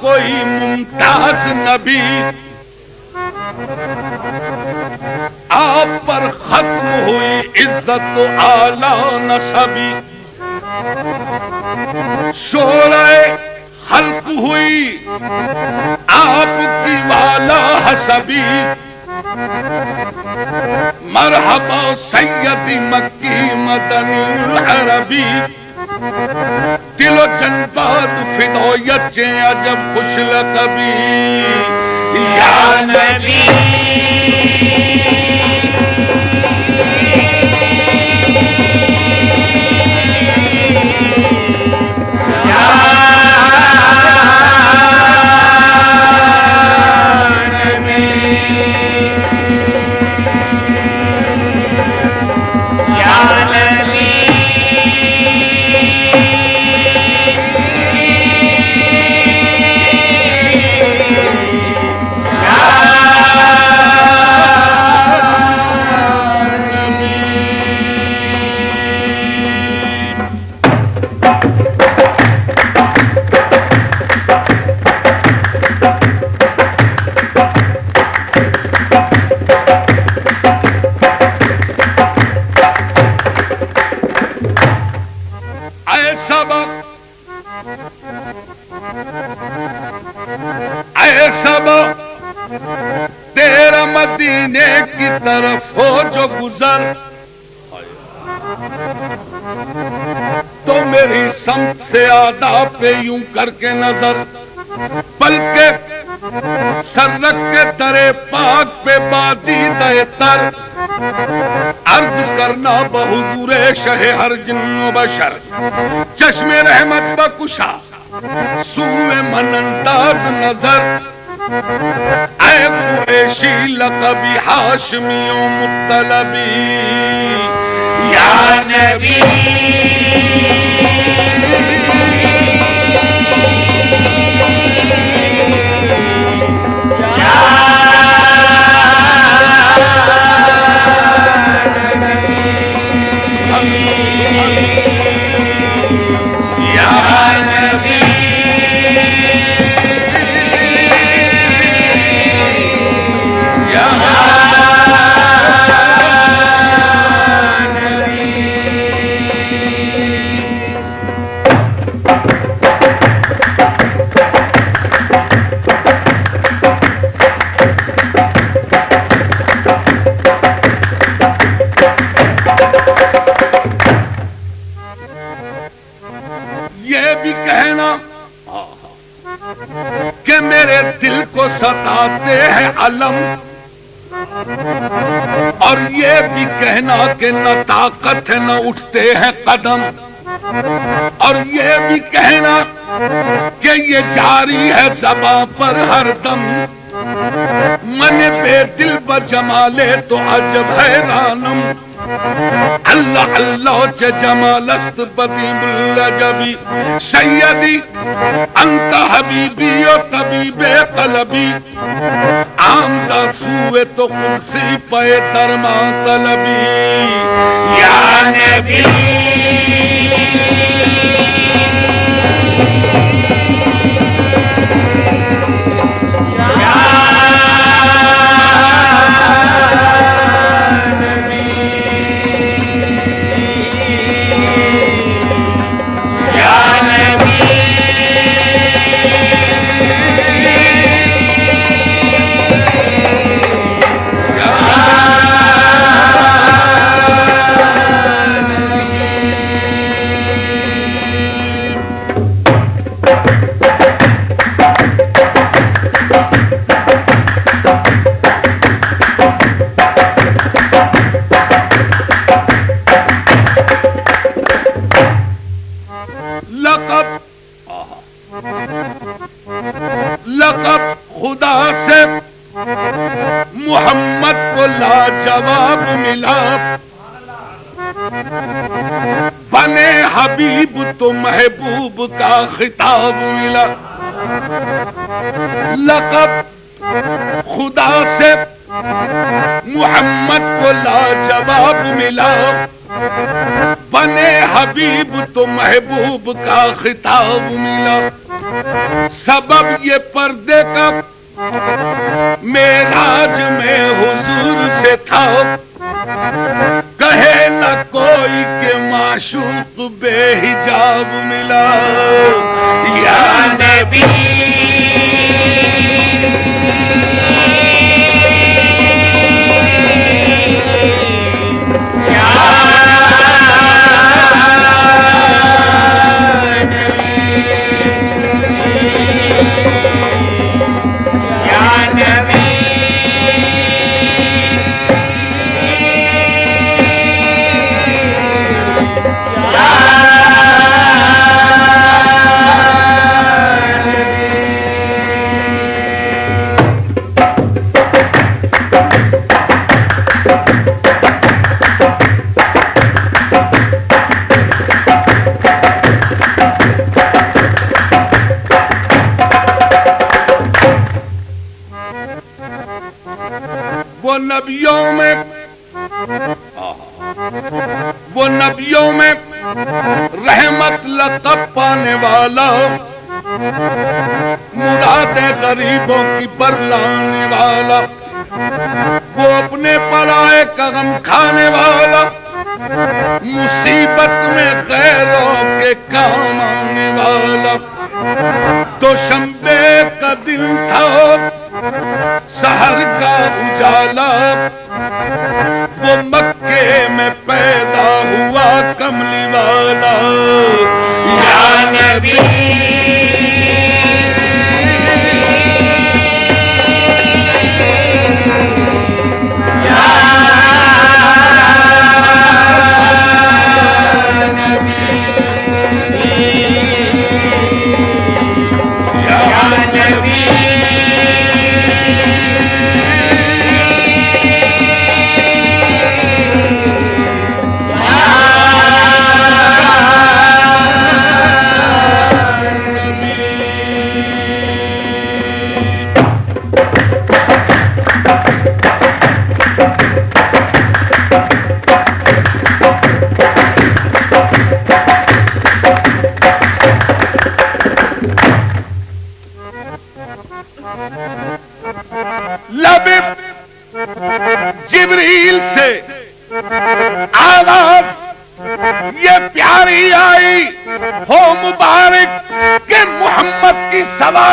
کوئی ممتاز نبی، آپ پر ختم ہوئی عزت و اعلی نسبی، شورۂ خلق ہوئی آپ کی والا حسبی، مرحبا سیدی مکی مدنی العربی، دل و جنبات فدایت چیں عجب خوش لقبی، یا نبی تیرا مدینے کی طرف ہو جو گزر، تو میری سمت سے آداب پہ یوں کر کے نظر، بلکہ سر رکھ کے درے پاک پہ بادیدہ تر، عرض کرنا بحضور شہ ہر جن و بشر، چشم رحمت بکشا سوئے من انداز نظر، اے قریشی لقبی ہاشمی و مطلبی، یا نبی کہ میرے دل کو ستاتے ہیں علم، اور یہ بھی کہنا کہ نہ طاقت ہے نہ اٹھتے ہیں قدم، اور یہ بھی کہنا کہ یہ جاری ہے زباں پر ہر دم، من بے دل بجمالے تو عجب حیرانم، اللہ اللہ چه جمال است بدیم العجبی، سیدی انت حبیبی و طبیب قلبی، آمدہ سوئے تو قدسی پہ درما طلبی، یا نبی لقب خدا سے محمد کو لاجواب ملا، بنے حبیب تو محبوب کا خطاب ملا، لقب خدا سے محمد کو لاجواب ملا، بنے حبیب تو محبوب کا خطاب ملا، سبب یہ پردے کا معراج میں حضور سے تھا، کہے نہ کوئی کہ معشوق بے حجاب ملا یا نبی وہ نبیوں میں رحمت لقب پانے والا، مراد غریبوں کی برلانے والا، وہ اپنے پرائے کا غم کھانے والا، مصیبت میں غیروں کے کام آنے والا۔ تو شنبے کا دن تھا، سحر کا اجالا، وہ مکے میں پیدا ہوا کملی والا یا نبی جبریل سے آواز یہ پیاری آئی، ہو مبارک کہ محمد کی سواری